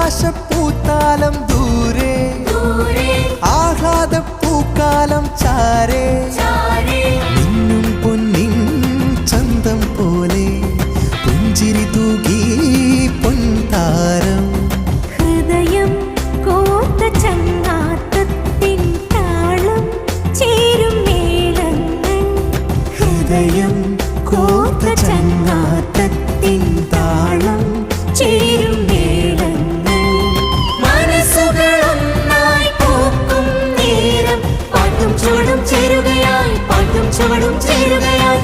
ആകാശപ്പൂത്താലം ദൂരെ ആഹ്ലാദപ്പൂക്കാലം ചാരേ മിന്നും പൊന്നിൻ ചന്തം പോലെ പുഞ്ചിരി തൂകി പൊൻതാരം ഹൃദയം കോത്ത ചങ്ങാത്തത്തിൻ താളം ചേരും മേളങ്ങൾ ഹൃദയം കോത്ത ചങ്ങാത്തത്തിൻ താളം ചേരും മേളങ്ങൾ മനസ്സുകളൊന്നായി പൂക്കും നേരം പാട്ടും ചുവടും ചേരുകയായി പാട്ടും ചുവടും ചേരുകയായി